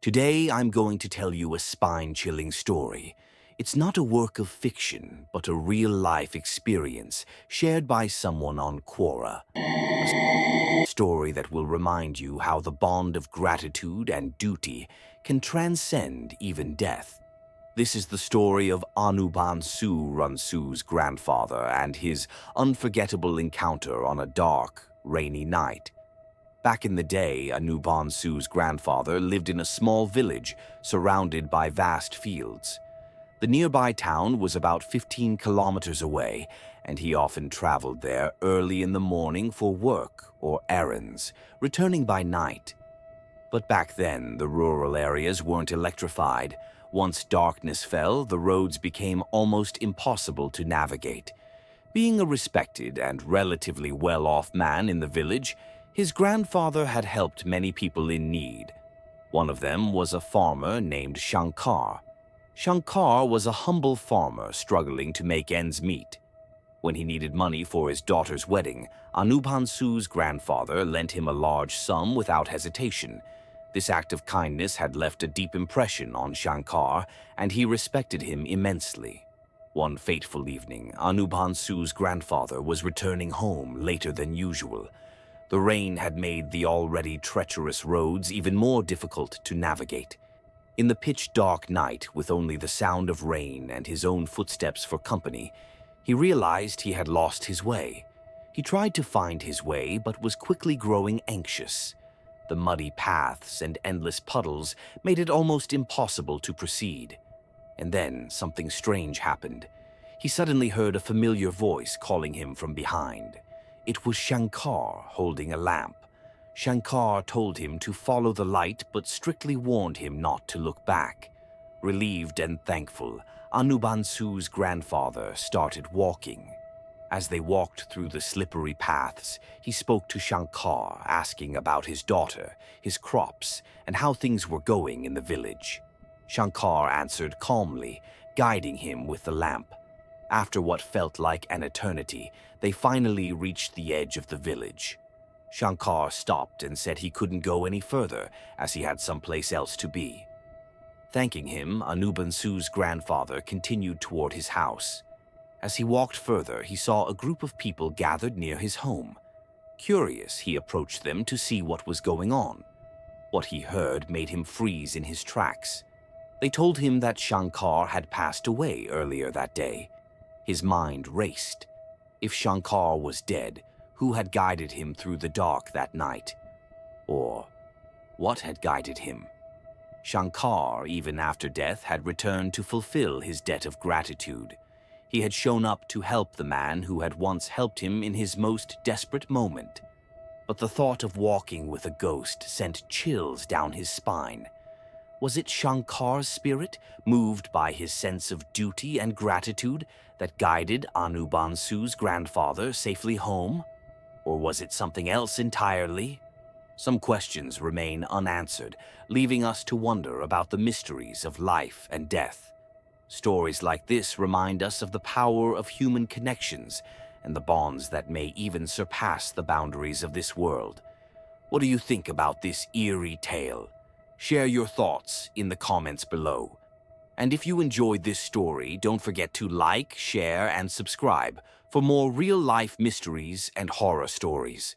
Today I'm going to tell you a spine-chilling story. It's not a work of fiction, but a real-life experience shared by someone on Quora. A story that will remind you how the bond of gratitude and duty can transcend even death. This is the story of Anubansu Runsu's grandfather and his unforgettable encounter on a dark, rainy night. Back in the day, Anubansu's grandfather lived in a small village surrounded by vast fields. The nearby town was about 15 kilometers away, and he often traveled there early in the morning for work or errands, returning by night. But back then, the rural areas weren't electrified. Once darkness fell, the roads became almost impossible to navigate. Being a respected and relatively well-off man in the village, his grandfather had helped many people in need. One of them was a farmer named Shankar. Shankar was a humble farmer struggling to make ends meet. When he needed money for his daughter's wedding, Anubansu's grandfather lent him a large sum without hesitation. This act of kindness had left a deep impression on Shankar, and he respected him immensely. One fateful evening, Anubansu's grandfather was returning home later than usual. The rain had made the already treacherous roads even more difficult to navigate. In the pitch-dark night, with only the sound of rain and his own footsteps for company, he realized he had lost his way. He tried to find his way, but was quickly growing anxious. The muddy paths and endless puddles made it almost impossible to proceed. And then something strange happened. He suddenly heard a familiar voice calling him from behind. It was Shankar holding a lamp. Shankar told him to follow the light but strictly warned him not to look back. Relieved and thankful, Anubansu's grandfather started walking. As they walked through the slippery paths, he spoke to Shankar, asking about his daughter, his crops, and how things were going in the village. Shankar answered calmly, guiding him with the lamp. After what felt like an eternity, they finally reached the edge of the village. Shankar stopped and said he couldn't go any further, as he had someplace else to be. Thanking him, Anubansu's grandfather continued toward his house. As he walked further, he saw a group of people gathered near his home. Curious, he approached them to see what was going on. What he heard made him freeze in his tracks. They told him that Shankar had passed away earlier that day. His mind raced. If Shankar was dead, who had guided him through the dark that night? Or what had guided him? Shankar, even after death, had returned to fulfill his debt of gratitude. He had shown up to help the man who had once helped him in his most desperate moment. But the thought of walking with a ghost sent chills down his spine. Was it Shankar's spirit, moved by his sense of duty and gratitude, that guided Anubansu's grandfather safely home? Or was it something else entirely? Some questions remain unanswered, leaving us to wonder about the mysteries of life and death. Stories like this remind us of the power of human connections and the bonds that may even surpass the boundaries of this world. What do you think about this eerie tale? Share your thoughts in the comments below. And if you enjoyed this story, don't forget to like, share, and subscribe for more real-life mysteries and horror stories.